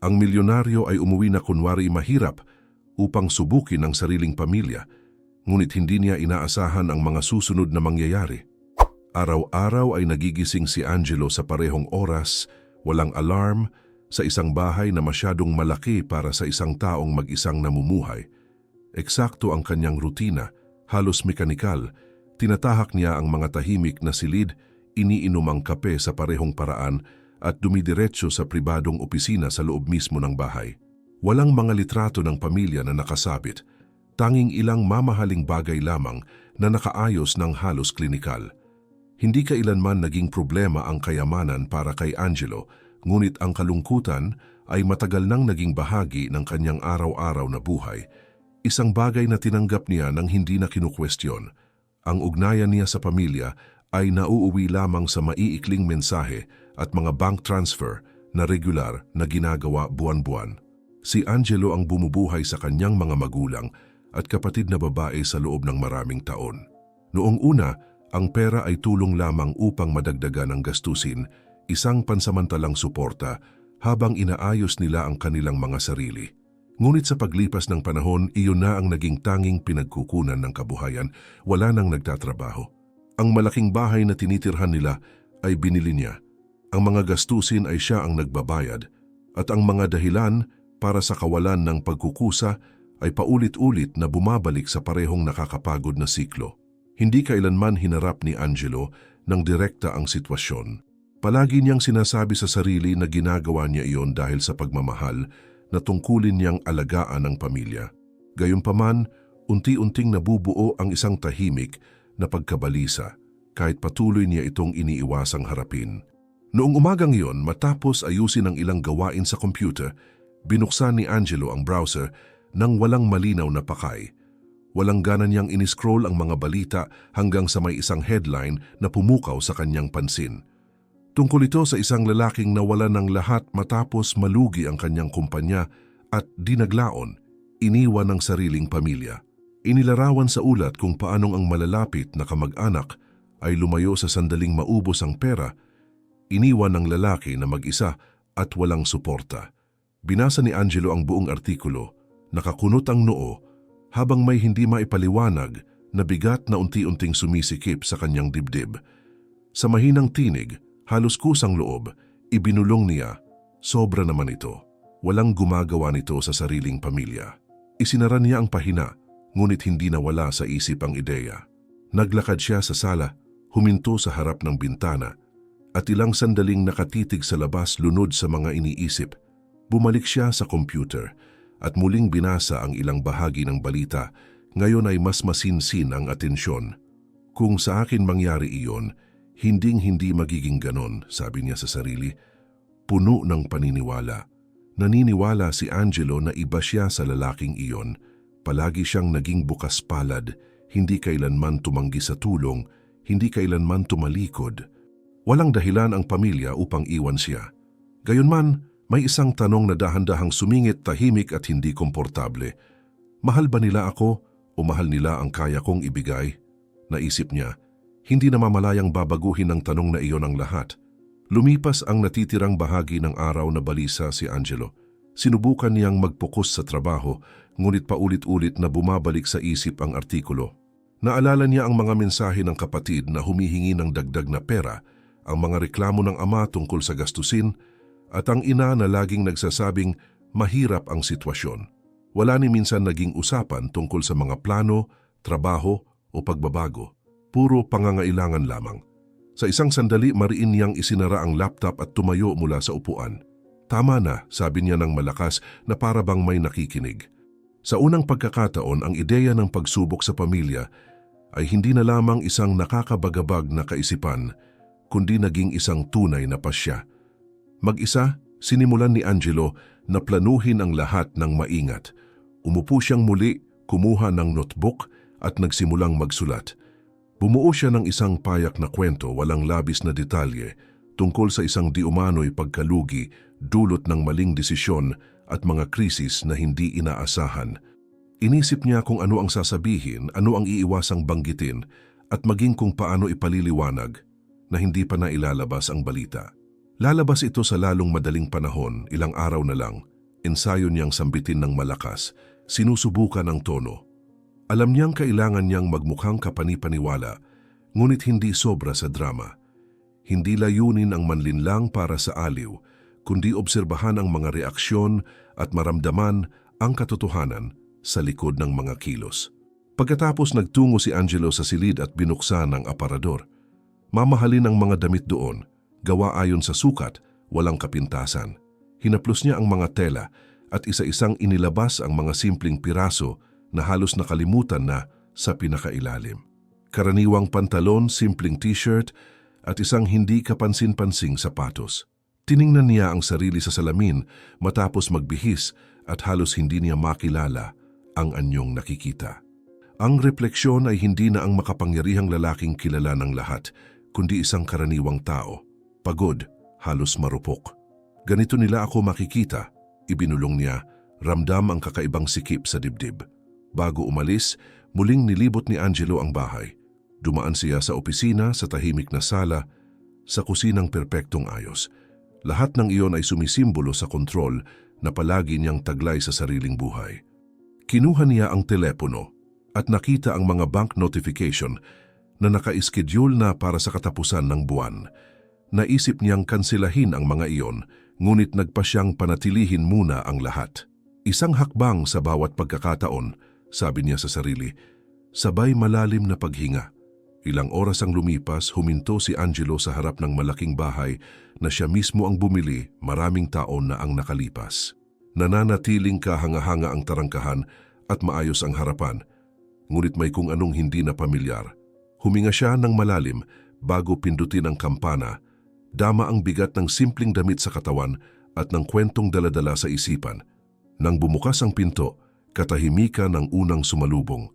Ang milyonaryo ay umuwi na kunwari mahirap upang subukin ang sariling pamilya, ngunit hindi niya inaasahan ang mga susunod na mangyayari. Araw-araw ay nagigising si Angelo sa parehong oras, walang alarm, sa isang bahay na masyadong malaki para sa isang taong mag-isang namumuhay. Eksakto ang kanyang rutina, halos mekanikal. Tinatahak niya ang mga tahimik na silid, iniinom ang kape sa parehong paraan at dumidiretso sa pribadong opisina sa loob mismo ng bahay. Walang mga litrato ng pamilya na nakasabit, tanging ilang mamahaling bagay lamang na nakaayos ng halos klinikal. Hindi kailanman naging problema ang kayamanan para kay Angelo, ngunit ang kalungkutan ay matagal nang naging bahagi ng kanyang araw-araw na buhay. Isang bagay na tinanggap niya nang hindi na kinukwestiyon. Ang ugnayan niya sa pamilya ay nauuwi lamang sa maiikling mensahe at mga bank transfer na regular na ginagawa buwan-buwan. Si Angelo ang bumubuhay sa kanyang mga magulang at kapatid na babae sa loob ng maraming taon. Noong una, ang pera ay tulong lamang upang madagdagan ang gastusin, isang pansamantalang suporta habang inaayos nila ang kanilang mga sarili. Ngunit sa paglipas ng panahon, iyon na ang naging tanging pinagkukunan ng kabuhayan, wala nang nagtatrabaho. Ang malaking bahay na tinitirhan nila ay binili niya. Ang mga gastusin ay siya ang nagbabayad at ang mga dahilan para sa kawalan ng pagkukusa ay paulit-ulit na bumabalik sa parehong nakakapagod na siklo. Hindi kailanman hinarap ni Angelo ng direkta ang sitwasyon. Palagi niyang sinasabi sa sarili na ginagawa niya iyon dahil sa pagmamahal na tungkulin niyang alagaan ang pamilya. Gayunpaman, unti-unting nabubuo ang isang tahimik na pagkabalisa kahit patuloy niya itong iniiwasang harapin. Noong umagang iyon, matapos ayusin ang ilang gawain sa computer, binuksan ni Angelo ang browser nang walang malinaw na pakay. Walang gana niyang iniscroll ang mga balita hanggang sa may isang headline na pumukaw sa kanyang pansin. Tungkol ito sa isang lalaking nawalan ng lahat matapos malugi ang kanyang kumpanya at dinaglaon, iniwan ng sariling pamilya. Inilarawan sa ulat kung paanong ang malalapit na kamag-anak ay lumayo sa sandaling maubos ang pera, iniwan ng lalaki na mag-isa at walang suporta. Binasa ni Angelo ang buong artikulo, nakakunot ang noo, habang may hindi maipaliwanag na bigat na unti-unting sumisikip sa kanyang dibdib. Sa mahinang tinig, halos kusang loob, ibinulong niya, sobra naman ito. Walang gumagawa nito sa sariling pamilya. Isinara niya ang pahina, ngunit hindi nawala sa isip ang ideya. Naglakad siya sa sala, huminto sa harap ng bintana, at ilang sandaling nakatitig sa labas lunod sa mga iniisip. Bumalik siya sa computer at muling binasa ang ilang bahagi ng balita. Ngayon ay mas masinsin ang atensyon. Kung sa akin mangyari iyon, hinding-hindi magiging ganon, sabi niya sa sarili. Puno ng paniniwala. Naniniwala si Angelo na iba siya sa lalaking iyon. Palagi siyang naging bukas palad, hindi kailanman tumanggi sa tulong, hindi kailanman tumalikod. Walang dahilan ang pamilya upang iwan siya. Gayunman, may isang tanong na dahan-dahang sumingit, tahimik at hindi komportable. Mahal ba nila ako o mahal nila ang kaya kong ibigay? Naisip niya, hindi namamalayang babaguhin ang tanong na iyon ang lahat. Lumipas ang natitirang bahagi ng araw na balisa si Angelo. Sinubukan niyang magpokus sa trabaho, ngunit paulit-ulit na bumabalik sa isip ang artikulo. Naalala niya ang mga mensahe ng kapatid na humihingi ng dagdag na pera, ang mga reklamo ng ama tungkol sa gastusin, at ang ina na laging nagsasabing mahirap ang sitwasyon. Wala ni minsan naging usapan tungkol sa mga plano, trabaho o pagbabago. Puro pangangailangan lamang. Sa isang sandali, mariin niyang isinara ang laptop at tumayo mula sa upuan. Tama na, sabi niya ng malakas na para bang may nakikinig. Sa unang pagkakataon, ang ideya ng pagsubok sa pamilya ay hindi na lamang isang nakakabagabag na kaisipan, kundi naging isang tunay na pasya. Mag-isa, sinimulan ni Angelo na planuhin ang lahat ng maingat. Umupo siyang muli, kumuha ng notebook at nagsimulang magsulat. Bumuo siya ng isang payak na kwento, walang labis na detalye, tungkol sa isang di umano'y pagkalugi, dulot ng maling desisyon at mga krisis na hindi inaasahan. Inisip niya kung ano ang sasabihin, ano ang iiwasang banggitin, at maging kung paano ipaliliwanag na hindi pa nailalabas ang balita. Lalabas ito sa lalong madaling panahon, ilang araw na lang. Ensayo niyang sambitin ng malakas, sinusubukan ang tono. Alam niyang kailangan niyang magmukhang kapani-paniwala, ngunit hindi sobra sa drama. Hindi layunin ang manlinlang para sa aliw, kundi obserbahan ang mga reaksyon at maramdaman ang katotohanan sa likod ng mga kilos. Pagkatapos nagtungo si Angelo sa silid at binuksan ang aparador. Mamahalin ang mga damit doon, gawa ayon sa sukat, walang kapintasan. Hinaplos niya ang mga tela at isa-isang inilabas ang mga simpleng piraso na halos nakalimutan na sa pinakailalim. Karaniwang pantalon, simpleng t-shirt at isang hindi kapansin-pansing sapatos. Tiningnan niya ang sarili sa salamin matapos magbihis at halos hindi niya makilala ang anyong nakikita. Ang refleksyon ay hindi na ang makapangyarihang lalaking kilala ng lahat, kundi isang karaniwang tao. Pagod, halos marupok. Ganito nila ako makikita, ibinulong niya, ramdam ang kakaibang sikip sa dibdib. Bago umalis, muling nilibot ni Angelo ang bahay. Dumaan siya sa opisina, sa tahimik na sala, sa kusinang perpektong ayos. Lahat ng iyon ay sumisimbolo sa kontrol na palagi niyang taglay sa sariling buhay. Kinuha niya ang telepono at nakita ang mga bank notification na naka-schedule na para sa katapusan ng buwan. Naisip niyang kansilahin ang mga iyon, ngunit nagpa siyang panatilihin muna ang lahat. Isang hakbang sa bawat pagkakataon, sabi niya sa sarili, sabay malalim na paghinga. Ilang oras ang lumipas, huminto si Angelo sa harap ng malaking bahay na siya mismo ang bumili, maraming taon na ang nakalipas. Nananatiling kahanga-hanga ang tarangkahan at maayos ang harapan, ngunit may kung anong hindi na pamilyar. Huminga siya ng malalim bago pindutin ang kampana, dama ang bigat ng simpleng damit sa katawan at ng kwentong daladala sa isipan. Nang bumukas ang pinto, katahimikan ang unang sumalubong.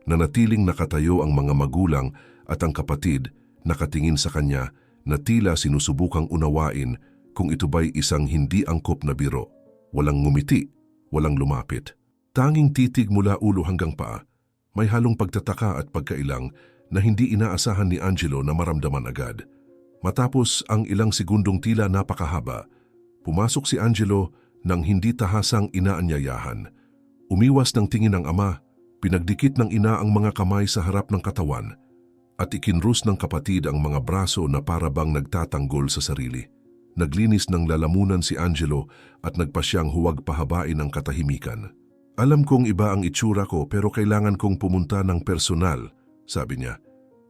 Nanatiling nakatayo ang mga magulang at ang kapatid nakatingin sa kanya na tila sinusubukang unawain kung ito ba'y isang hindi angkop na biro. Walang ngumiti, walang lumapit. Tanging titig mula ulo hanggang paa, may halong pagtataka at pagkailang na hindi inaasahan ni Angelo na maramdaman agad. Matapos ang ilang segundong tila napakahaba, pumasok si Angelo nang hindi tahasang inaanyayahan. Umiwas ng tingin ng ama, pinagdikit ng ina ang mga kamay sa harap ng katawan, at ikinrus ng kapatid ang mga braso na para bang nagtatanggol sa sarili. Naglinis ng lalamunan si Angelo at nagpasyang huwag pahabain ang katahimikan. Alam kong iba ang itsura ko pero kailangan kong pumunta ng personal, sabi niya.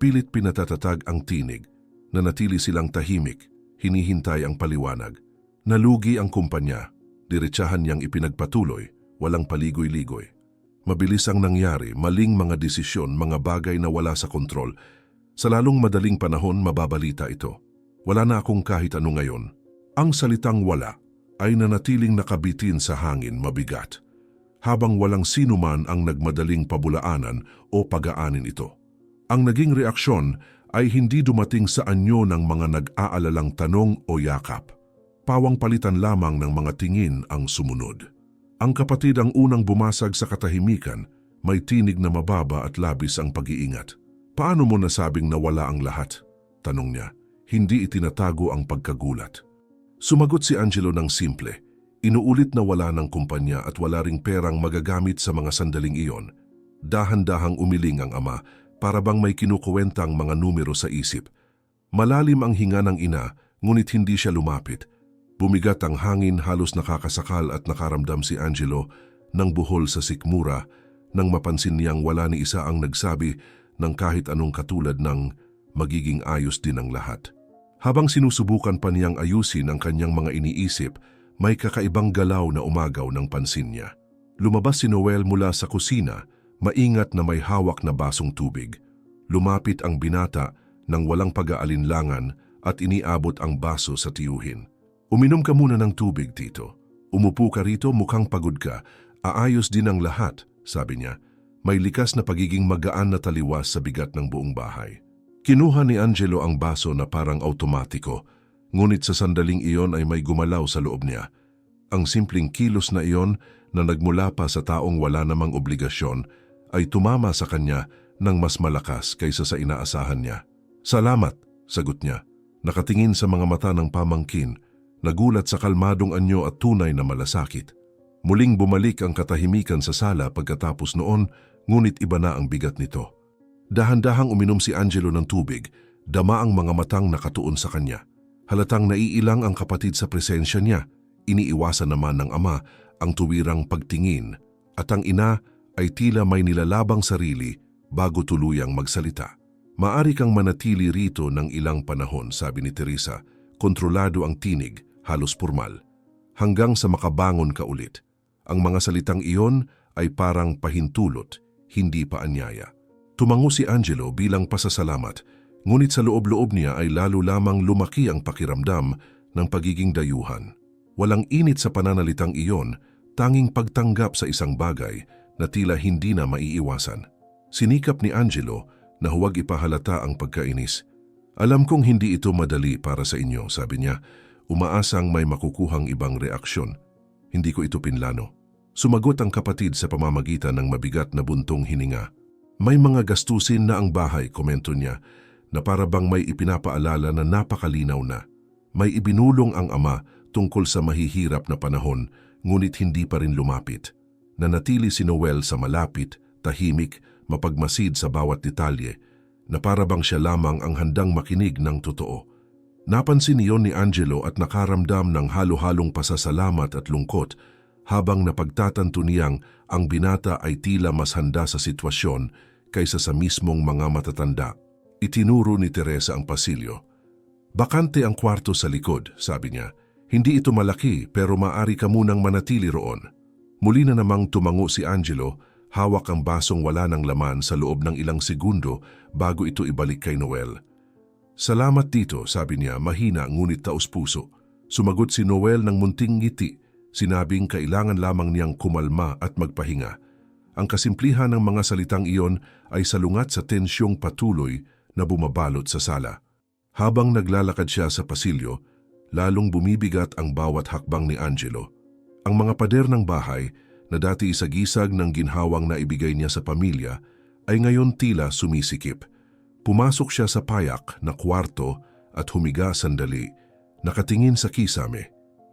Pilit pinatatatag ang tinig. Nanatili silang tahimik, hinihintay ang paliwanag. Nalugi ang kumpanya, diretsahan niyang ipinagpatuloy, walang paligoy-ligoy. Mabilis ang nangyari, maling mga desisyon, mga bagay na wala sa kontrol. Sa lalong madaling panahon, mababalita ito. Wala na akong kahit ano ngayon. Ang salitang wala ay nanatiling nakabitin sa hangin, mabigat, habang walang sinuman ang nagmadaling pabulaanan o pag-aanin ito. Ang naging reaksyon ay hindi dumating sa anyo ng mga nag-aalalang tanong o yakap. Pawang palitan lamang ng mga tingin ang sumunod. Ang kapatid ang unang bumasag sa katahimikan, may tinig na mababa at labis ang pag-iingat. Paano mo nasabing nawala ang lahat? Tanong niya. Hindi itinatago ang pagkagulat. Sumagot si Angelo ng simple. Inuulit na wala ng kumpanya at wala ring perang magagamit sa mga sandaling iyon. Dahan-dahang umiling ang ama para bang may kinukuwentang mga numero sa isip. Malalim ang hinga ng ina, ngunit hindi siya lumapit. Bumigat ang hangin, halos nakakasakal at nakaramdam si Angelo ng buhol sa sikmura nang mapansin niyang wala ni isa ang nagsabi ng kahit anong katulad ng magiging ayos din ang lahat. Habang sinusubukan pa niyang ayusin ang kanyang mga iniisip, may kakaibang galaw na umagaw ng pansin niya. Lumabas si Noel mula sa kusina, maingat na may hawak na basong tubig. Lumapit ang binata nang walang pag-aalinlangan at iniabot ang baso sa tiyuhin. Uminom ka muna ng tubig, tito. Umupo ka rito, mukhang pagod ka. Aayos din ang lahat, sabi niya. May likas na pagiging magaan na taliwas sa bigat ng buong bahay. Kinuha ni Angelo ang baso na parang automatiko, ngunit sa sandaling iyon ay may gumalaw sa loob niya. Ang simpleng kilos na iyon na nagmula pa sa taong wala namang obligasyon ay tumama sa kanya ng mas malakas kaysa sa inaasahan niya. Salamat, sagot niya. Nakatingin sa mga mata ng pamangkin, nagulat sa kalmadong anyo at tunay na malasakit. Muling bumalik ang katahimikan sa sala pagkatapos noon, ngunit iba na ang bigat nito. Dahan-dahang uminom si Angelo ng tubig, dama ang mga matang nakatuon sa kanya. Halatang naiilang ang kapatid sa presensya niya, iniiwasan naman ng ama ang tuwirang pagtingin at ang ina ay tila may nilalabang sarili bago tuluyang magsalita. Maari kang manatili rito ng ilang panahon, sabi ni Teresa, kontrolado ang tinig, halos formal. Hanggang sa makabangon ka ulit. Ang mga salitang iyon ay parang pahintulot, hindi pa anyaya. Tumango si Angelo bilang pasasalamat, ngunit sa loob-loob niya ay lalo lamang lumaki ang pakiramdam ng pagiging dayuhan. Walang init sa pananalitang iyon, tanging pagtanggap sa isang bagay na tila hindi na maiiwasan. Sinikap ni Angelo na huwag ipahalata ang pagkainis. Alam kong hindi ito madali para sa inyo, sabi niya, umaasang may makukuhang ibang reaksyon. Hindi ko ito pinlano. Sumagot ang kapatid sa pamamagitan ng mabigat na buntong hininga. May mga gastusin na ang bahay, komento niya, na para bang may ipinapaalala na napakalinaw na. May ibinulong ang ama tungkol sa mahihirap na panahon, ngunit hindi pa rin lumapit. Nanatili si Noel sa malapit, tahimik, mapagmasid sa bawat detalye, na para bang siya lamang ang handang makinig ng totoo. Napansin niyon ni Angelo at nakaramdam ng halo-halong pasasalamat at lungkot habang napagtatanto niyang ang binata ay tila mas handa sa sitwasyon kaysa sa mismong mga matatanda. Itinuro ni Teresa ang pasilyo. Bakante ang kwarto sa likod, sabi niya. Hindi ito malaki pero maaari ka munang manatili roon. Muli na namang tumango si Angelo, hawak ang basong wala ng laman sa loob ng ilang segundo bago ito ibalik kay Noel. Salamat dito, sabi niya, mahina ngunit taus-puso. Sumagot si Noel ng munting ngiti, sinabing kailangan lamang niyang kumalma at magpahinga. Ang kasimplihan ng mga salitang iyon ay salungat sa tensyong patuloy na bumabalot sa sala. Habang naglalakad siya sa pasilyo, lalong bumibigat ang bawat hakbang ni Angelo. Ang mga pader ng bahay na dati isagisag ng ginhawang na ibigay niya sa pamilya ay ngayon tila sumisikip. Pumasok siya sa payak na kwarto at humiga sandali, nakatingin sa kisame.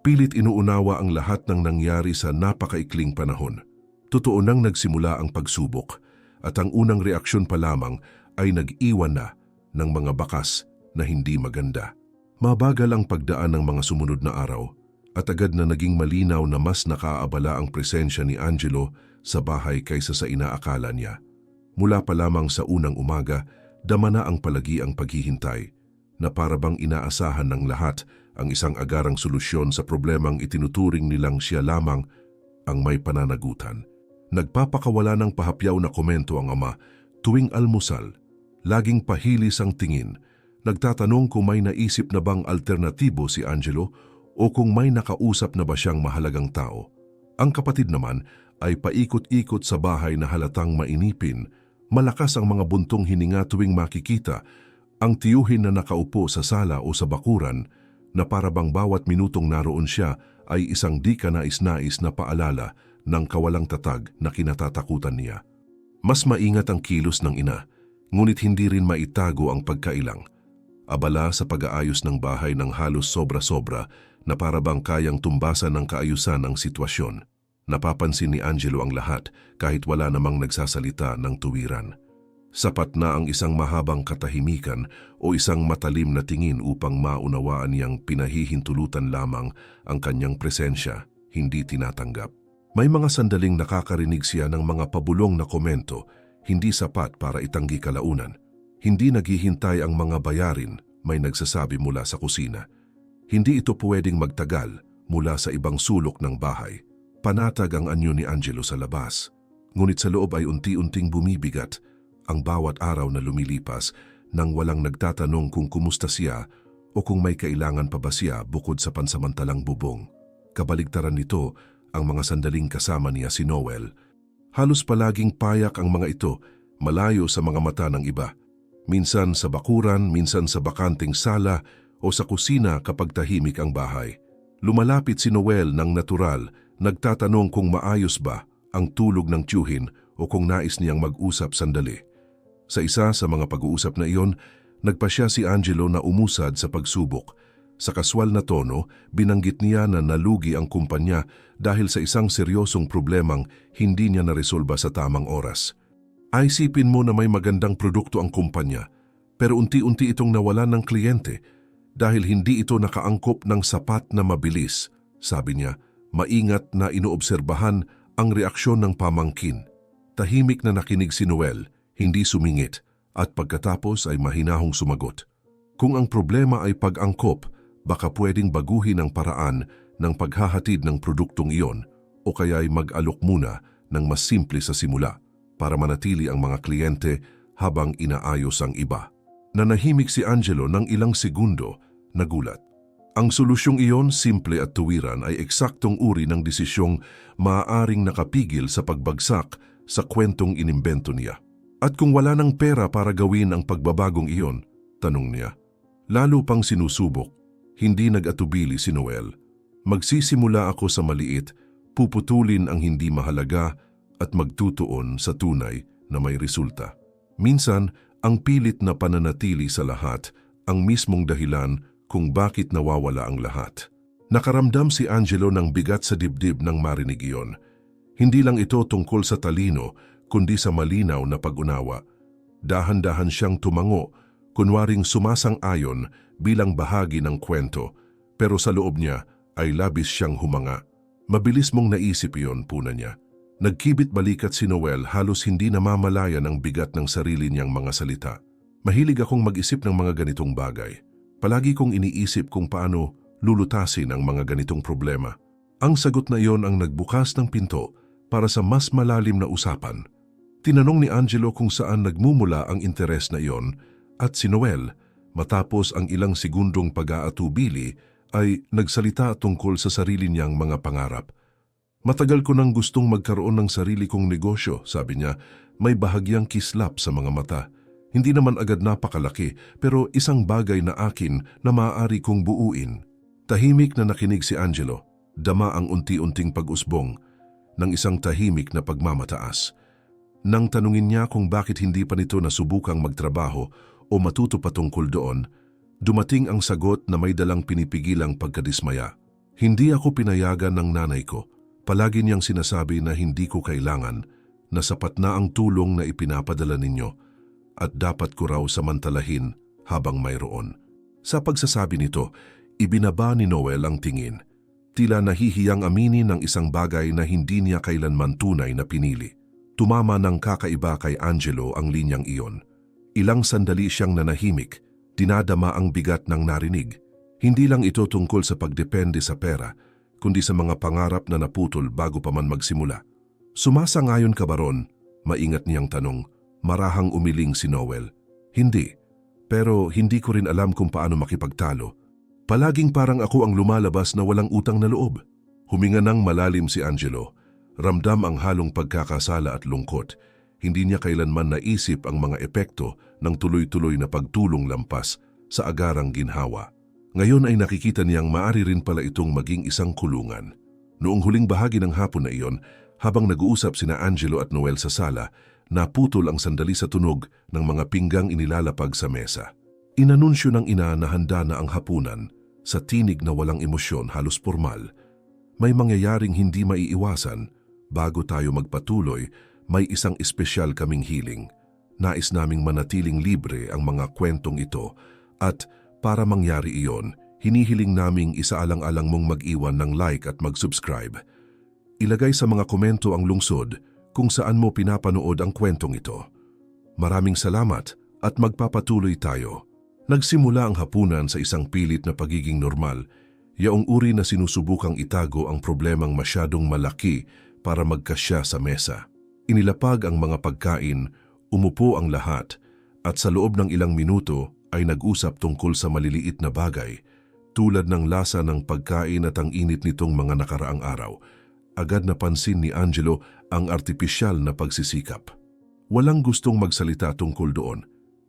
Pilit inuunawa ang lahat ng nangyari sa napakaikling panahon. Totoo nang nagsimula ang pagsubok at ang unang reaksyon pa lamang ay nag-iwan na ng mga bakas na hindi maganda. Mabagal ang pagdaan ng mga sumunod na araw at agad na naging malinaw na mas nakaabala ang presensya ni Angelo sa bahay kaysa sa inaakala niya. Mula pa lamang sa unang umaga, dama na ang palagiang paghihintay na para bang inaasahan ng lahat ang isang agarang solusyon sa problemang itinuturing nilang siya lamang ang may pananagutan. Nagpapakawala ng pahapyaw na komento ang ama tuwing almusal, laging pahilis ang tingin. Nagtatanong kung may naisip na bang alternatibo si Angelo o kung may nakausap na ba siyang mahalagang tao. Ang kapatid naman ay paikot-ikot sa bahay na halatang mainipin, malakas ang mga buntong hininga tuwing makikita ang tiyuhin na nakaupo sa sala o sa bakuran na para bang bawat minutong naroon siya ay isang di kanais-nais na paalala ng kawalang tatag na kinatatakutan niya. Mas maingat ang kilos ng ina, ngunit hindi rin maitago ang pagkailang. Abala sa pag-aayos ng bahay ng halos sobra-sobra na para bang kayang tumbasan ng kaayusan ang sitwasyon. Napapansin ni Angelo ang lahat kahit wala namang nagsasalita ng tuwiran. Sapat na ang isang mahabang katahimikan o isang matalim na tingin upang maunawaan niyang pinahihintulutan lamang ang kanyang presensya, hindi tinatanggap. May mga sandaling nakakarinig siya ng mga pabulong na komento, hindi sapat para itanggi kalaunan. Hindi naghihintay ang mga bayarin, may nagsasabi mula sa kusina. Hindi ito pwedeng magtagal mula sa ibang sulok ng bahay. Panatag ang anyo ni Angelo sa labas. Ngunit sa loob ay unti-unting bumibigat ang bawat araw na lumilipas nang walang nagtatanong kung kumusta siya o kung may kailangan pa ba siya bukod sa pansamantalang bubong. Kabaligtaran nito ang mga sandaling kasama niya si Noel. Halos palaging payak ang mga ito, malayo sa mga mata ng iba. Minsan sa bakuran, minsan sa bakanting sala o sa kusina kapag tahimik ang bahay. Lumalapit si Noel ng natural, nagtatanong kung maayos ba ang tulog ng tiyuhin o kung nais niyang mag-usap sandali. Sa isa sa mga pag-uusap na iyon, nagpasya si Angelo na umusad sa pagsubok. Sa kaswal na tono, binanggit niya na nalugi ang kumpanya dahil sa isang seryosong problemang hindi niya naresolba sa tamang oras. Isipin mo na may magandang produkto ang kumpanya, pero unti-unti itong nawalan ng kliyente dahil hindi ito nakaangkop ng sapat na mabilis. Sabi niya, maingat na inoobserbahan ang reaksyon ng pamangkin. Tahimik na nakinig si Noel, hindi sumingit, at pagkatapos ay mahinahong sumagot. Kung ang problema ay pag-angkop, baka pwedeng baguhin ang paraan ng paghahatid ng produktong iyon o kaya'y mag-alok muna ng mas simple sa simula para manatili ang mga kliyente habang inaayos ang iba. Nanahimik si Angelo ng ilang segundo, nagulat. Ang solusyong iyon, simple at tuwiran, ay eksaktong uri ng desisyong maaaring nakapigil sa pagbagsak sa kwentong inimbento niya. At kung wala ng pera para gawin ang pagbabagong iyon, tanong niya. Lalo pang sinusubok, hindi nag-atubili si Noel. Magsisimula ako sa maliit, puputulin ang hindi mahalaga at magtutuon sa tunay na may resulta. Minsan, ang pilit na pananatili sa lahat ang mismong dahilan kung bakit nawawala ang lahat. Nakaramdam si Angelo ng bigat sa dibdib nang marinig iyon. Hindi lang ito tungkol sa talino, kundi sa malinaw na pag-unawa. Dahan-dahan siyang tumango, kunwaring sumasang-ayon bilang bahagi ng kwento, pero sa loob niya ay labis siyang humanga. Mabilis mong naisip iyon, puna niya. Nagkibit balikat si Noel, halos hindi namamalayan ang bigat ng sarili niyang mga salita. Mahilig akong mag-isip ng mga ganitong bagay. Palagi kong iniisip kung paano lulutasin ang mga ganitong problema. Ang sagot na iyon ang nagbukas ng pinto para sa mas malalim na usapan. Tinanong ni Angelo kung saan nagmumula ang interes na iyon at si Noel, matapos ang ilang segundong pag-aatubili, ay nagsalita tungkol sa sarili niyang mga pangarap. Matagal ko nang gustong magkaroon ng sarili kong negosyo, sabi niya, may bahagyang kislap sa mga mata. Hindi naman agad napakalaki, pero isang bagay na akin na maaari kong buuin. Tahimik na nakinig si Angelo, dama ang unti-unting pag-usbong ng isang tahimik na pagmamataas. Nang tanungin niya kung bakit hindi pa nito nasubukang magtrabaho o matuto patungkol doon, dumating ang sagot na may dalang pinipigilang pagkadismaya. Hindi ako pinayagan ng nanay ko. Palagi niyang sinasabi na hindi ko kailangan, na sapat na ang tulong na ipinapadala ninyo at dapat ko raw samantalahin habang mayroon. Sa pagsasabi nito, ibinaba ni Noel ang tingin. Tila nahihiyang aminin ng isang bagay na hindi niya kailanman tunay na pinili. Tumama ng kakaiba kay Angelo ang linyang iyon. Ilang sandali siyang nanahimik, dinadama ang bigat ng narinig. Hindi lang ito tungkol sa pagdepende sa pera, kundi sa mga pangarap na naputol bago pa man magsimula. Sumasangayon ka ba ron? Maingat niyang tanong. Marahang umiling si Noel. Hindi, pero hindi ko rin alam kung paano makipagtalo. Palaging parang ako ang lumalabas na walang utang na loob. Huminga ng malalim si Angelo. Ramdam ang halong pagkakasala at lungkot. Hindi niya kailanman naisip ang mga epekto ng tuloy-tuloy na pagtulong lampas sa agarang ginhawa. Ngayon ay nakikita niyang maaari rin pala itong maging isang kulungan. Noong huling bahagi ng hapon na iyon, habang nag-uusap sina Angelo at Noel sa sala, naputol ang sandali sa tunog ng mga pinggang inilalapag sa mesa. Inanunsyo ng ina na handa na ang hapunan, sa tinig na walang emosyon, halos formal. May mangyayaring hindi maiiwasan. Bago tayo magpatuloy, may isang espesyal kaming hiling. Nais naming manatiling libre ang mga kwentong ito at para mangyari iyon, hinihiling naming isaalang-alang mong mag-iwan ng like at mag-subscribe. Ilagay sa mga komento ang lungsod kung saan mo pinapanood ang kwentong ito. Maraming salamat at magpapatuloy tayo. Nagsimula ang hapunan sa isang pilit na pagiging normal, yaong uri na sinusubukang itago ang problemang masyadong malaki para magkasya sa mesa. Inilapag ang mga pagkain, umupo ang lahat, at sa loob ng ilang minuto ay nag-usap tungkol sa maliliit na bagay, tulad ng lasa ng pagkain at ang init nitong mga nakaraang araw. Agad napansin ni Angelo ang artipisyal na pagsisikap. Walang gustong magsalita tungkol doon,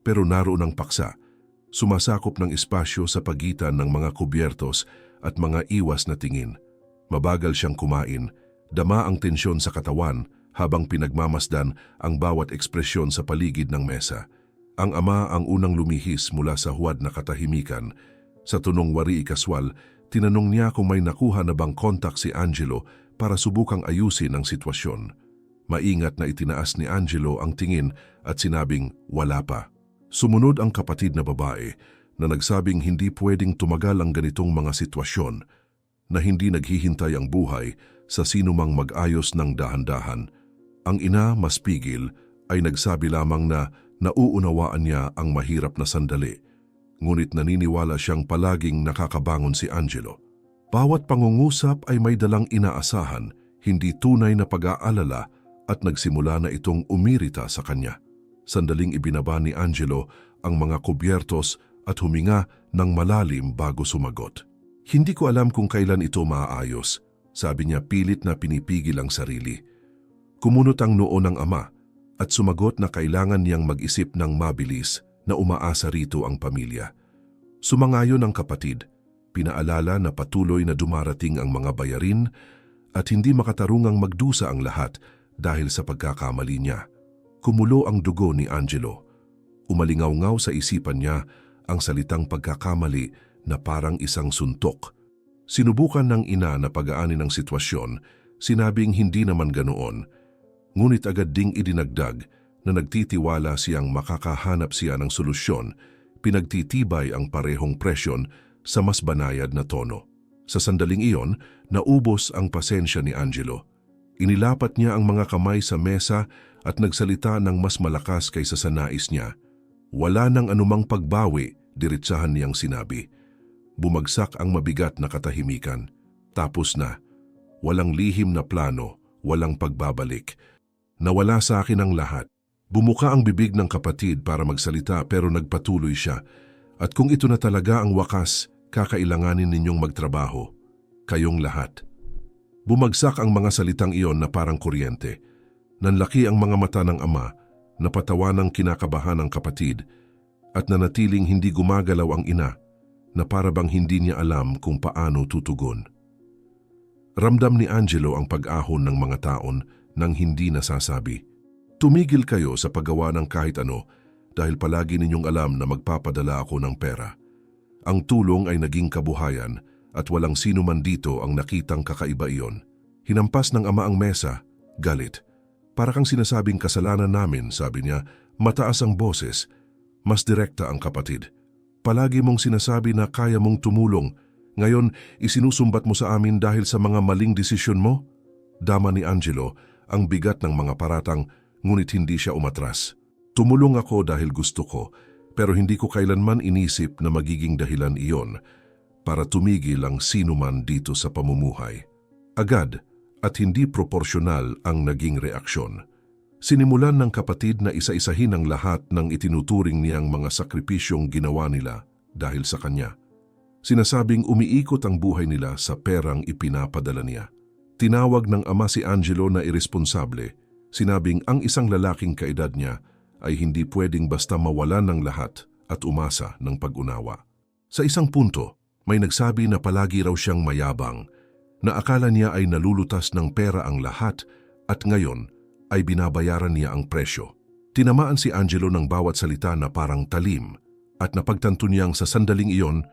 pero naroon ang paksa, sumasakop ng espasyo sa pagitan ng mga kubyertos at mga iwas na tingin. Mabagal siyang kumain, dama ang tensyon sa katawan habang pinagmamasdan ang bawat ekspresyon sa paligid ng mesa. Ang ama ang unang lumihis mula sa huwad na katahimikan. Sa tunong wari ikaswal, tinanong niya kung may nakuha na bang kontak si Angelo para subukang ayusin ang sitwasyon. Maingat na itinaas ni Angelo ang tingin at sinabing wala pa. Sumunod ang kapatid na babae na nagsabing hindi pwedeng tumagal ang ganitong mga sitwasyon, na hindi naghihintay ang buhay sa sinumang mag-ayos ng dahan-dahan. Ang ina, mas pigil, ay nagsabi lamang na nauunawaan niya ang mahirap na sandali, ngunit naniniwala siyang palaging nakakabangon si Angelo. Bawat pangungusap ay may dalang inaasahan, hindi tunay na pag-aalala, at nagsimula na itong umirita sa kanya. Sandaling ibinaba ni Angelo ang mga kubyertos at huminga ng malalim bago sumagot. Hindi ko alam kung kailan ito maaayos, sabi niya pilit na pinipigil ang sarili. Kumunot ang noo ng ama at sumagot na kailangan niyang mag-isip ng mabilis na umaasa rito ang pamilya. Sumangayon ang kapatid, pinaalala na patuloy na dumarating ang mga bayarin at hindi makatarungang magdusa ang lahat dahil sa pagkakamali niya. Kumulo ang dugo ni Angelo. Umalingaw-ngaw sa isipan niya ang salitang pagkakamali na parang isang suntok. Sinubukan ng ina na pag-aanin ang sitwasyon, sinabing hindi naman ganoon. Ngunit agad ding idinagdag na nagtitiwala siyang makakahanap siya ng solusyon, pinagtitibay ang parehong presyon sa mas banayad na tono. Sa sandaling iyon, naubos ang pasensya ni Angelo. Inilapat niya ang mga kamay sa mesa at nagsalita ng mas malakas kaysa sa nais niya. Wala nang anumang pagbawi, diretsahan niyang sinabi. Bumagsak ang mabigat na katahimikan. Tapos na. Walang lihim na plano, walang pagbabalik. Nawala sa akin ang lahat. Bumuka ang bibig ng kapatid para magsalita pero nagpatuloy siya. At kung ito na talaga ang wakas, kakailanganin ninyong magtrabaho. Kayong lahat. Bumagsak ang mga salitang iyon na parang kuryente. Nanlaki ang mga mata ng ama, napatawa ng kinakabahan ng kapatid, at nanatiling hindi gumagalaw ang ina, na para bang hindi niya alam kung paano tutugon. Ramdam ni Angelo ang pag-ahon ng mga taon nang hindi nasasabi. Tumigil kayo sa paggawa ng kahit ano dahil palagi ninyong alam na magpapadala ako ng pera. Ang tulong ay naging kabuhayan at walang sino man dito ang nakitang kakaiba iyon. Hinampas ng ama ang mesa, galit. Para kang sinasabing kasalanan namin, sabi niya, mataas ang boses. Mas direkta ang kapatid. Palagi mong sinasabi na kaya mong tumulong. Ngayon, isinusumbat mo sa amin dahil sa mga maling desisyon mo? Dama ni Angelo ang bigat ng mga paratang, ngunit hindi siya umatras. Tumulong ako dahil gusto ko, pero hindi ko kailanman inisip na magiging dahilan iyon para tumigil ang sinuman dito sa pamumuhay. Agad at hindi proporsyonal ang naging reaksyon. Sinimulan ng kapatid na isa-isahin ang lahat ng itinuturing niyang mga sakripisyong ginawa nila dahil sa kanya. Sinasabing umiikot ang buhay nila sa perang ipinapadala niya. Tinawag ng ama si Angelo na iresponsable, sinabing ang isang lalaking kaedad niya ay hindi pwedeng basta mawalan ng lahat at umasa ng pag-unawa. Sa isang punto, may nagsabi na palagi raw siyang mayabang, na akala niya ay nalulutas ng pera ang lahat at ngayon ay binabayaran niya ang presyo. Tinamaan si Angelo ng bawat salita na parang talim at napagtanto niyang sa sandaling iyon,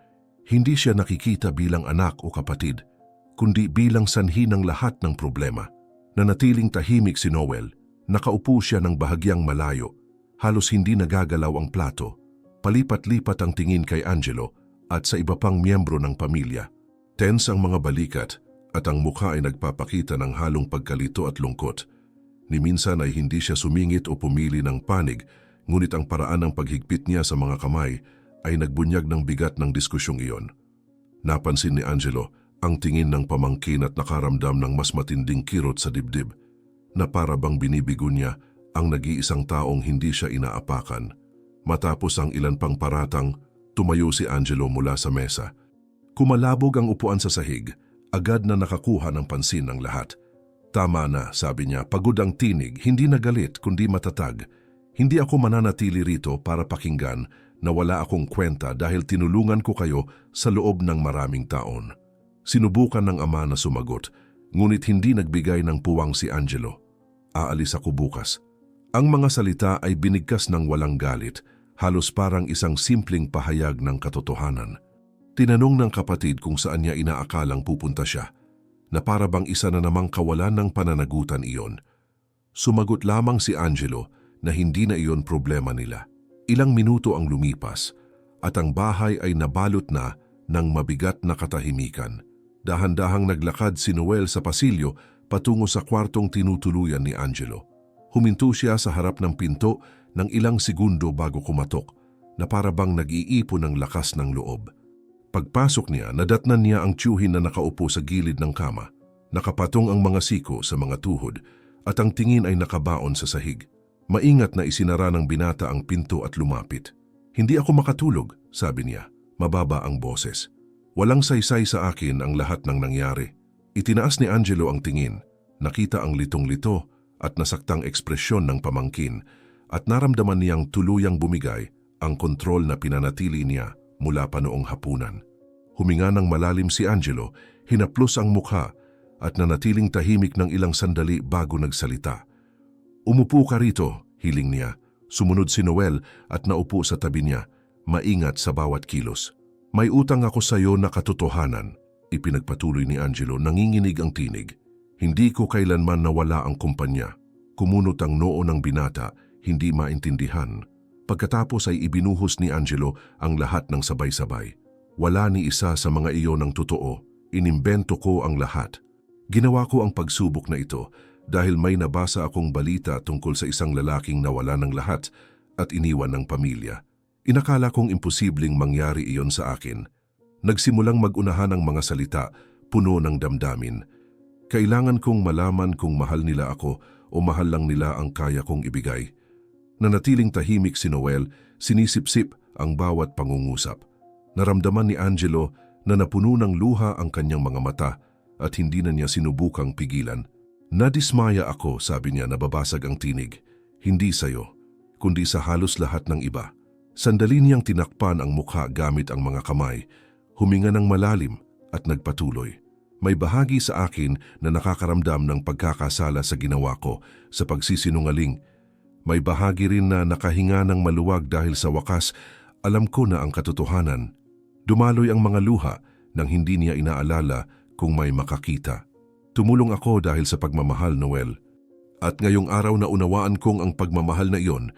hindi siya nakikita bilang anak o kapatid, kundi bilang sanhi ng lahat ng problema. Nanatiling tahimik si Noel, nakaupo siya ng bahagyang malayo, halos hindi nagagalaw ang plato, palipat-lipat ang tingin kay Angelo at sa iba pang miyembro ng pamilya. Tense ang mga balikat at ang mukha ay nagpapakita ng halong pagkalito at lungkot. Ni minsan ay hindi siya sumingit o pumili ng panig, ngunit ang paraan ng paghigpit niya sa mga kamay ay nagbunyag ng bigat ng diskusyong iyon. Napansin ni Angelo ang tingin ng pamangkin at nakaramdam ng mas matinding kirot sa dibdib, na para bang binibigo niya ang nag-iisang taong hindi siya inaapakan. Matapos ang ilan pang paratang, tumayo si Angelo mula sa mesa. Kumalabog ang upuan sa sahig, agad na nakakuha ng pansin ng lahat. Tama na, sabi niya, pagod ang tinig, hindi na galit kundi matatag. Hindi ako mananatili rito para pakinggan na wala akong kwenta dahil tinulungan ko kayo sa loob ng maraming taon. Sinubukan ng ama na sumagot, ngunit hindi nagbigay ng puwang si Angelo. Aalis ako bukas. Ang mga salita ay binigkas ng walang galit, halos parang isang simpleng pahayag ng katotohanan. Tinanong ng kapatid kung saan niya inaakalang pupunta siya, na para bang isa na namang kawalan ng pananagutan iyon. Sumagot lamang si Angelo na hindi na iyon problema nila. Ilang minuto ang lumipas at ang bahay ay nabalot na ng mabigat na katahimikan. Dahan-dahang naglakad si Noel sa pasilyo patungo sa kwartong tinutuluyan ni Angelo. Huminto siya sa harap ng pinto ng ilang segundo bago kumatok, na para bang nag-iipon ng lakas ng loob. Pagpasok niya, nadatnan niya ang tiyuhin na nakaupo sa gilid ng kama. Nakapatong ang mga siko sa mga tuhod at ang tingin ay nakabaon sa sahig. Maingat na isinara ng binata ang pinto at lumapit. "Hindi ako makatulog," sabi niya. Mababa ang boses. "Walang saysay sa akin ang lahat ng nangyari." Itinaas ni Angelo ang tingin. Nakita ang litong-lito at nasaktang ekspresyon ng pamangkin at naramdaman niyang tuluyang bumigay ang kontrol na pinanatili niya mula pa noong hapunan. Huminga ng malalim si Angelo, hinaplos ang mukha at nanatiling tahimik ng ilang sandali bago nagsalita. "Umupo ka rito," hiling niya. Sumunod si Noel at naupo sa tabi niya, maingat sa bawat kilos. "May utang ako sa iyo na katotohanan," ipinagpatuloy ni Angelo, nanginginig ang tinig. "Hindi ko kailanman nawala ang kumpanya." Kumunot ang noo ng binata, hindi maintindihan. Pagkatapos ay ibinuhos ni Angelo ang lahat ng sabay-sabay. "Wala ni isa sa mga iyon ng totoo. Inimbento ko ang lahat. Ginawa ko ang pagsubok na ito dahil may nabasa akong balita tungkol sa isang lalaking nawala ng lahat at iniwan ng pamilya. Inakala kong imposibleng mangyari iyon sa akin. Nagsimulang mag-unahan ang mga salita, puno ng damdamin. Kailangan kong malaman kung mahal nila ako o mahal lang nila ang kaya kong ibigay." Nanatiling tahimik si Noel, sinisip-sip ang bawat pangungusap. Naramdaman ni Angelo na napuno ng luha ang kanyang mga mata at hindi na niya sinubukang pigilan. "Nadismaya ako," sabi niya, nababasag ang tinig. "Hindi sa'yo, kundi sa halos lahat ng iba." Sandali niyang tinakpan ang mukha gamit ang mga kamay, huminga ng malalim at nagpatuloy. "May bahagi sa akin na nakakaramdam ng pagkakasala sa ginawa ko sa pagsisinungaling. May bahagi rin na nakahinga ng maluwag dahil sa wakas, alam ko na ang katotohanan." Dumaloy ang mga luha nang hindi niya inaalala kung may makakita. "Tumulong ako dahil sa pagmamahal, Noel. At ngayong araw na unawaan kong ang pagmamahal na iyon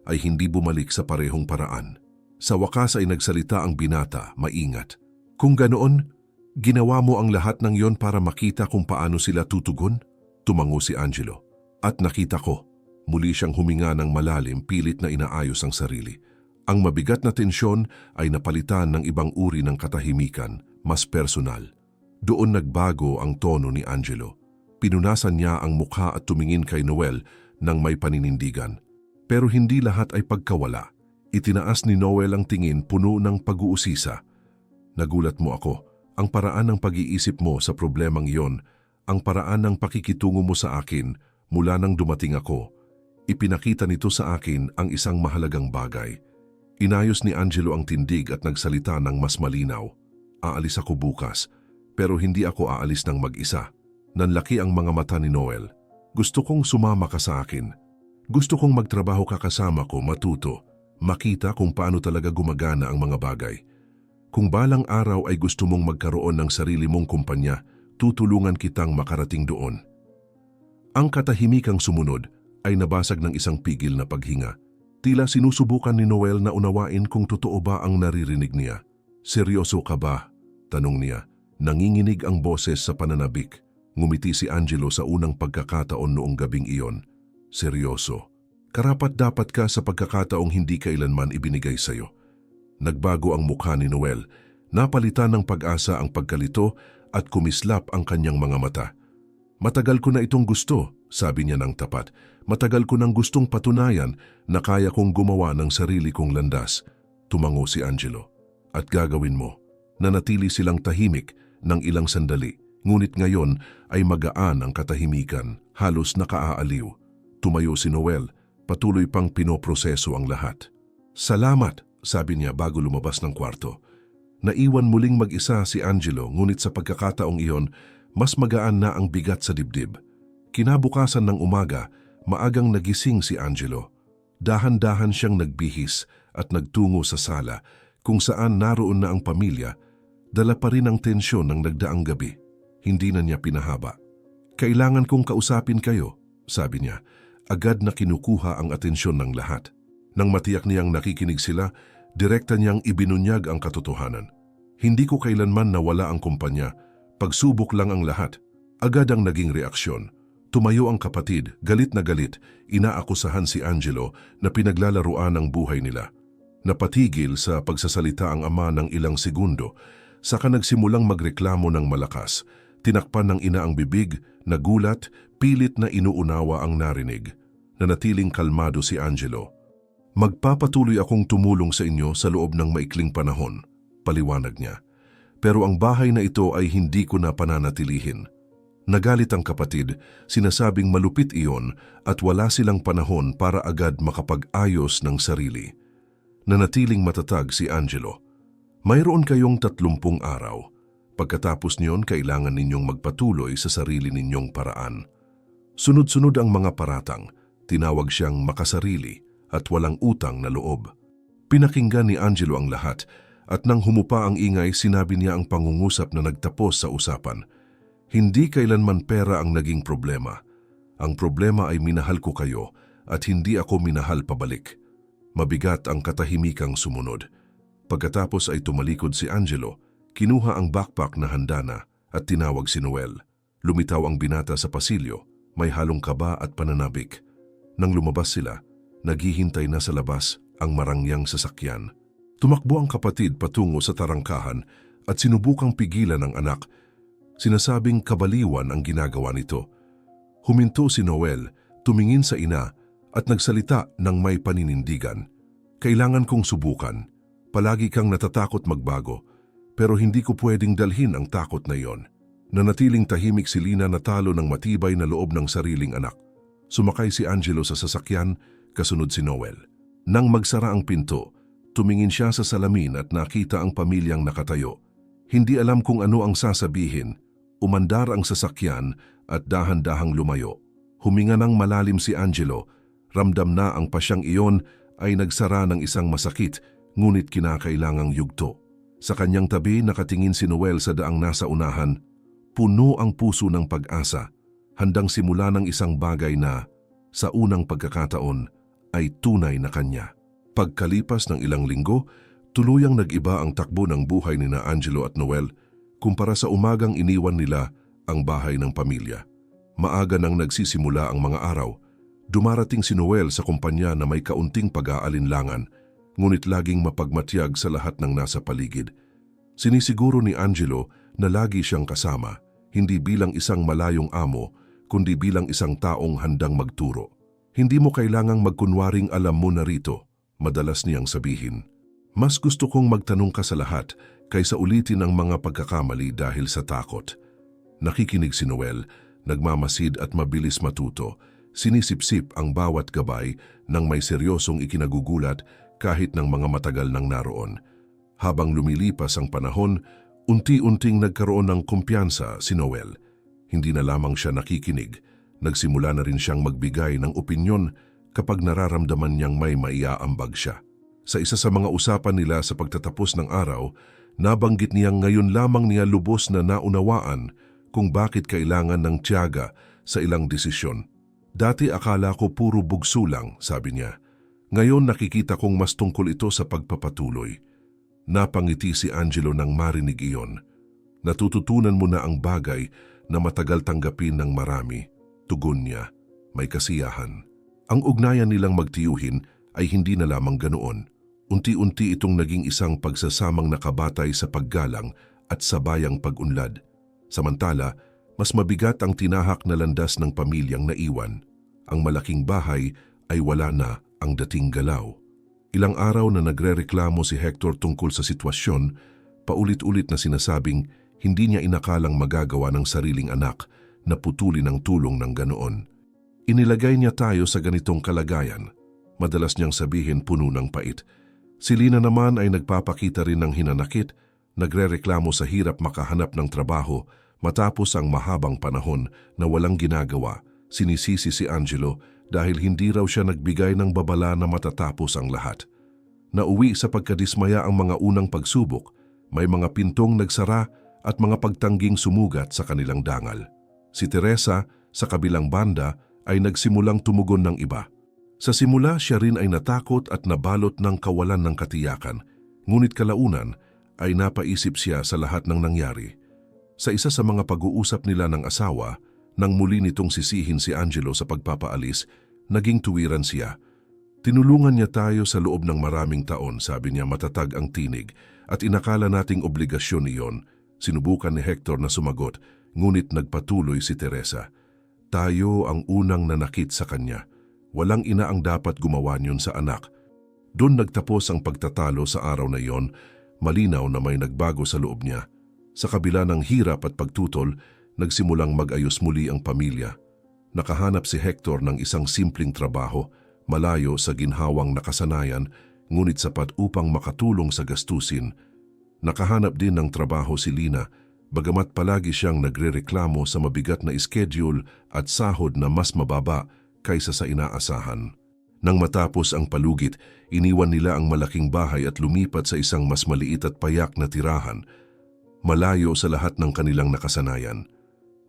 ay hindi bumalik sa parehong paraan." Sa wakas ay nagsalita ang binata, maingat. "Kung ganoon, ginawa mo ang lahat ng iyon para makita kung paano sila tutugon?" Tumango si Angelo. "At nakita ko." Muli siyang huminga ng malalim, pilit na inaayos ang sarili. Ang mabigat na tensyon ay napalitan ng ibang uri ng katahimikan, mas personal. Doon nagbago ang tono ni Angelo. Pinunasan niya ang mukha at tumingin kay Noel nang may paninindigan. Pero hindi lahat ay pagkawala. Itinaas ni Noel ang tingin, puno ng pag-uusisa. "Nagulat mo ako. Ang paraan ng pag-iisip mo sa problemang iyon, ang paraan ng pakikitungo mo sa akin mula nang dumating ako, ipinakita nito sa akin ang isang mahalagang bagay." Inayos ni Angelo ang tindig at nagsalita ng mas malinaw. "Aalis ako bukas, pero hindi ako aalis ng mag-isa." Nanlaki ang mga mata ni Noel. "Gusto kong sumama ka sa akin. Gusto kong magtrabaho ka kasama ko, matuto, makita kung paano talaga gumagana ang mga bagay. Kung balang araw ay gusto mong magkaroon ng sarili mong kumpanya, tutulungan kitang makarating doon." Ang katahimikang sumunod ay nabasag ng isang pigil na paghinga. Tila sinusubukan ni Noel na unawain kung totoo ba ang naririnig niya. "Seryoso ka ba?" tanong niya. Nanginginig ang boses sa pananabik. Ngumiti si Angelo sa unang pagkakataon noong gabing iyon. "Seryoso. Karapat-dapat ka sa pagkakataong hindi kailanman ibinigay sa'yo." Nagbago ang mukha ni Noel. Napalitan ng pag-asa ang pagkalito at kumislap ang kanyang mga mata. "Matagal ko na itong gusto," sabi niya ng tapat. "Matagal ko nang gustong patunayan na kaya kong gumawa ng sarili kong landas." Tumango si Angelo. "At gagawin mo." Nanatili silang tahimik ng ilang sandali, ngunit ngayon ay magaan ang katahimikan, halos nakaaaliw. Tumayo si Noel, patuloy pang pinoproseso ang lahat. "Salamat," sabi niya bago lumabas ng kwarto. Naiwan muling mag-isa si Angelo, ngunit sa pagkakataong iyon, mas magaan na ang bigat sa dibdib. Kinabukasan ng umaga, maagang nagising si Angelo. Dahan-dahan siyang nagbihis at nagtungo sa sala kung saan naroon na ang pamilya Dala pa rin ang tensyon ng nagdaang gabi. Hindi na niya pinahaba. Kailangan kong kausapin kayo, sabi niya. Agad na kinukuha ang atensyon ng lahat. Nang matiyak niyang nakikinig sila, direkta niyang ibinunyag ang katotohanan. Hindi ko kailanman nawala ang kumpanya. Pagsubok lang ang lahat. Agad ang naging reaksyon. Tumayo ang kapatid, galit na galit, inaakusahan si Angelo na pinaglalaruan ang buhay nila. Napatigil sa pagsasalita ang ama ng ilang segundo, saka nagsimulang magreklamo ng malakas. Tinakpan ng ina ang bibig, nagulat, pilit na inuunawa ang narinig. Nanatiling kalmado si Angelo. Magpapatuloy akong tumulong sa inyo sa loob ng maikling panahon, paliwanag niya. Pero ang bahay na ito ay hindi ko na pananatilihin. Nagalit ang kapatid, sinasabing malupit iyon at wala silang panahon para agad makapag-ayos ng sarili. Nanatiling matatag si Angelo. Mayroon kayong 30 araw. Pagkatapos niyon, kailangan ninyong magpatuloy sa sarili ninyong paraan. Sunod-sunod ang mga paratang, tinawag siyang makasarili at walang utang na loob. Pinakinggan ni Angelo ang lahat at nang humupa ang ingay, sinabi niya ang pangungusap na nagtapos sa usapan. Hindi kailanman pera ang naging problema. Ang problema ay minahal ko kayo at hindi ako minahal pabalik. Mabigat ang katahimikang sumunod. Pagkatapos ay tumalikod si Angelo, kinuha ang backpack na handa na at tinawag si Noel. Lumitaw ang binata sa pasilyo, may halong kaba at pananabik. Nang lumabas sila, naghihintay na sa labas ang marangyang sasakyan. Tumakbo ang kapatid patungo sa tarangkahan at sinubukang pigilan ang anak. Sinasabing kabaliwan ang ginagawa nito. Huminto si Noel, tumingin sa ina at nagsalita ng may paninindigan. Kailangan kong subukan. Palagi kang natatakot magbago, pero hindi ko pwedeng dalhin ang takot na iyon. Nanatiling tahimik si Lina na talo ng matibay na loob ng sariling anak. Sumakay si Angelo sa sasakyan, kasunod si Noel. Nang magsara ang pinto, tumingin siya sa salamin at nakita ang pamilyang nakatayo. Hindi alam kung ano ang sasabihin. Umandar ang sasakyan at dahan-dahang lumayo. Huminga ng malalim si Angelo. Ramdam na ang pasyang iyon ay nagsara ng isang masakit, ngunit kinakailangang yugto. Sa kanyang tabi, nakatingin si Noel sa daang nasa unahan. Puno ang puso ng pag-asa, handang simula ng isang bagay na, sa unang pagkakataon, ay tunay na kanya. Pagkalipas ng ilang linggo, tuluyang nag-iba ang takbo ng buhay ni Angelo at Noel kumpara sa umagang iniwan nila ang bahay ng pamilya. Maaga nang nagsisimula ang mga araw, dumarating si Noel sa kumpanya na may kaunting pag-aalinlangan, ngunit laging mapagmatyag sa lahat ng nasa paligid. Sinisiguro ni Angelo na lagi siyang kasama, hindi bilang isang malayong amo, kundi bilang isang taong handang magturo. Hindi mo kailangang magkunwaring alam mo na rito, madalas niyang sabihin. Mas gusto kong magtanong ka sa lahat kaysa ulitin ang mga pagkakamali dahil sa takot. Nakikinig si Noel, nagmamasid at mabilis matuto. Sinisipsip ang bawat gabay ng may seryosong ikinagugulat kahit ng mga matagal nang naroon. Habang lumilipas ang panahon, unti-unting nagkaroon ng kumpiyansa si Noel. Hindi na lamang siya nakikinig, nagsimula na rin siyang magbigay ng opinyon kapag nararamdaman niyang may maiaambag siya. Sa isa sa mga usapan nila sa pagtatapos ng araw, nabanggit niyang ngayon lamang niya lubos na naunawaan kung bakit kailangan ng tiyaga sa ilang desisyon. Dati akala ko puro bugso lang, sabi niya. Ngayon nakikita kong mas tungkol ito sa pagpapatuloy. Napangiti si Angelo nang marinig iyon. Natututunan mo na ang bagay na matagal tanggapin ng marami. Tugon niya, may kasiyahan. Ang ugnayan nilang magtiyuhin ay hindi na lamang ganoon. Unti-unti itong naging isang pagsasamang nakabatay sa paggalang at sabayang pag-unlad. Samantala, mas mabigat ang tinahak na landas ng pamilyang naiwan. Ang malaking bahay ay wala na ang dating galaw. Ilang araw na nagrereklamo si Hector tungkol sa sitwasyon, paulit-ulit na sinasabing hindi niya inakalang magagawa ng sariling anak na putulin ang tulong ng ganoon. Inilagay niya tayo sa ganitong kalagayan. Madalas niyang sabihin puno ng pait. Si Lina naman ay nagpapakita rin ng hinanakit, nagrereklamo sa hirap makahanap ng trabaho matapos ang mahabang panahon na walang ginagawa. Sinisisi si Angelo dahil hindi raw siya nagbigay ng babala na matatapos ang lahat. Nauwi sa pagkadismaya ang mga unang pagsubok May mga pintong nagsara at mga pagtangging sumugat sa kanilang dangal. Si Teresa, sa kabilang banda, ay nagsimulang tumugon ng iba. Sa simula, siya rin ay natakot at nabalot ng kawalan ng katiyakan, ngunit kalaunan ay napaisip siya sa lahat ng nangyari. Sa isa sa mga pag-uusap nila ng asawa, nang muli nitong sisihin si Angelo sa pagpapaalis, naging tuwiran siya. Tinulungan niya tayo sa loob ng maraming taon, sabi niya matatag ang tinig, at inakala nating obligasyon iyon. Sinubukan ni Hector na sumagot, ngunit nagpatuloy si Teresa. Tayo ang unang nanakit sa kanya. Walang ina ang dapat gumawa niyon sa anak. Doon nagtapos ang pagtatalo sa araw na iyon, malinaw na may nagbago sa loob niya. Sa kabila ng hirap at pagtutol, nagsimulang mag-ayos muli ang pamilya. Nakahanap si Hector ng isang simpleng trabaho, malayo sa ginhawang nakasanayan, ngunit sapat upang makatulong sa gastusin. Nakahanap din ng trabaho si Lina, bagamat palagi siyang nagrereklamo sa mabigat na schedule at sahod na mas mababa kaysa sa inaasahan. Nang matapos ang palugit, iniwan nila ang malaking bahay at lumipat sa isang mas maliit at payak na tirahan, malayo sa lahat ng kanilang nakasanayan.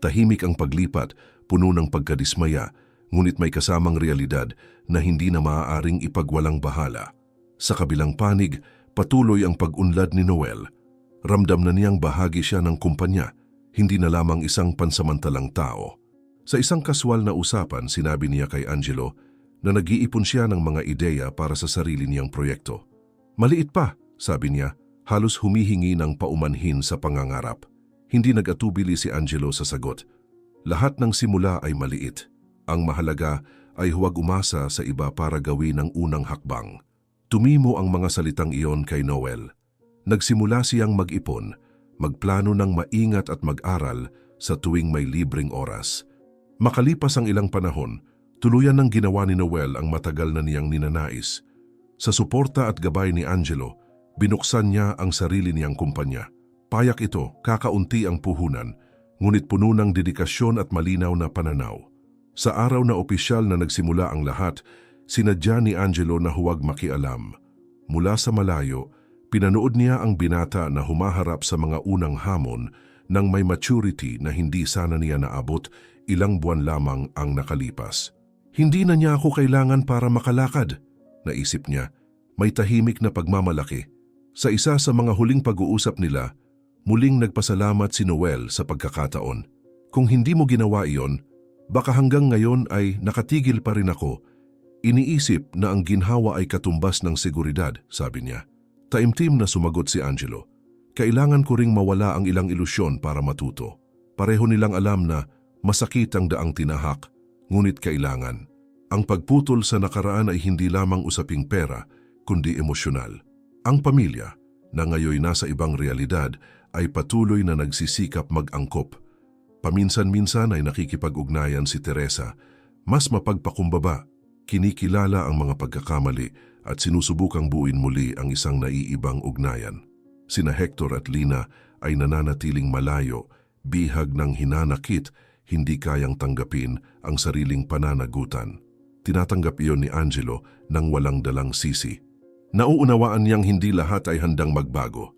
Tahimik ang paglipat, puno ng pagkadismaya, ngunit may kasamang realidad na hindi na maaaring ipagwalang bahala. Sa kabilang panig, patuloy ang pag-unlad ni Noel. Ramdam na niyang bahagi siya ng kumpanya, hindi na lamang isang pansamantalang tao. Sa isang kaswal na usapan, sinabi niya kay Angelo na nag-iipon siya ng mga ideya para sa sarili niyang proyekto. Maliit pa, sabi niya, halos humihingi ng paumanhin sa pangangarap. Hindi nag-atubili si Angelo sa sagot. Lahat ng simula ay maliit. Ang mahalaga ay huwag umasa sa iba para gawin ang unang hakbang. Tumimo ang mga salitang iyon kay Noel. Nagsimula siyang mag-ipon, magplano ng maingat at mag-aral sa tuwing may libreng oras. Makalipas ang ilang panahon, tuluyan ng ginawa ni Noel ang matagal na niyang ninanais. Sa suporta at gabay ni Angelo, binuksan niya ang sarili niyang kumpanya. Payak ito, kakaunti ang puhunan, ngunit puno ng dedikasyon at malinaw na pananaw. Sa araw na opisyal na nagsimula ang lahat, sinadya ni Angelo na huwag makialam. Mula sa malayo, pinanood niya ang binata na humaharap sa mga unang hamon nang may maturity na hindi sana niya naabot, ilang buwan lamang ang nakalipas. Hindi na niya ako kailangan para makalakad, naisip niya. May tahimik na pagmamalaki. Sa isa sa mga huling pag-uusap nila, muling nagpasalamat si Noel sa pagkakataon. Kung hindi mo ginawa iyon, baka hanggang ngayon ay nakatigil pa rin ako. Iniisip na ang ginhawa ay katumbas ng seguridad, sabi niya. Taimtim na sumagot si Angelo. Kailangan ko ring mawala ang ilang ilusyon para matuto. Pareho nilang alam na masakit ang daang tinahak, ngunit kailangan. Ang pagputol sa nakaraan ay hindi lamang usaping pera, kundi emosyonal. Ang pamilya, na ngayon nasa ibang realidad, ay patuloy na nagsisikap mag-angkop. Paminsan-minsan ay nakikipag-ugnayan si Teresa, mas mapagpakumbaba, kinikilala ang mga pagkakamali at sinusubukang buuin muli ang isang naiibang ugnayan. Sina Hector at Lina ay nananatiling malayo, bihag ng hinanakit, hindi kayang tanggapin ang sariling pananagutan. Tinatanggap iyon ni Angelo nang walang dalang sisi. Nauunawaan niyang hindi lahat ay handang magbago.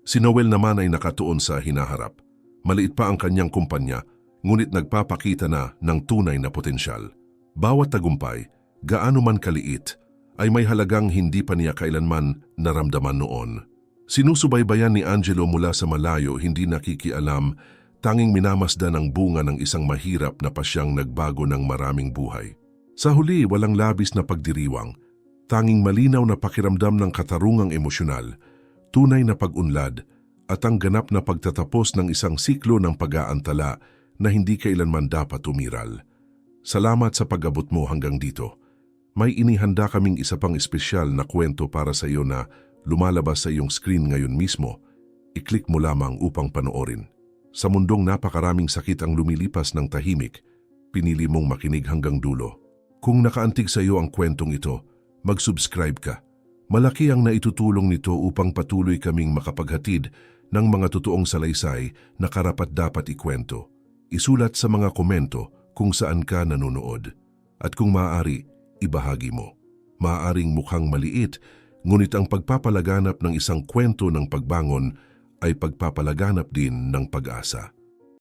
Si Noel naman ay nakatuon sa hinaharap. Maliit pa ang kanyang kumpanya, ngunit nagpapakita na ng tunay na potensyal. Bawat tagumpay, gaano man kaliit, ay may halagang hindi pa niya kailanman naramdaman noon. Sinusubaybayan ni Angelo mula sa malayo, hindi nakikialam, tanging minamasdan ang bunga ng isang mahirap na pasyang nagbago ng maraming buhay. Sa huli, walang labis na pagdiriwang, tanging malinaw na pakiramdam ng katarungang emosyonal, tunay na pag-unlad, at ang ganap na pagtatapos ng isang siklo ng pag-aantala na hindi kailanman dapat umiral. Salamat sa pag-abot mo hanggang dito. May inihanda kaming isa pang espesyal na kwento para sa iyo na lumalabas sa iyong screen ngayon mismo. I-click mo lamang upang panoorin. Sa mundong napakaraming sakit ang lumilipas ng tahimik, pinili mong makinig hanggang dulo. Kung nakaantig sa iyo ang kwentong ito, mag-subscribe ka. Malaki ang naitutulong nito upang patuloy kaming makapaghatid ng mga totoong salaysay na karapat-dapat ikwento. Isulat sa mga komento kung saan ka nanonood. At kung maaari, ibahagi mo. Maaaring mukhang maliit, ngunit ang pagpapalaganap ng isang kwento ng pagbangon ay pagpapalaganap din ng pag-asa.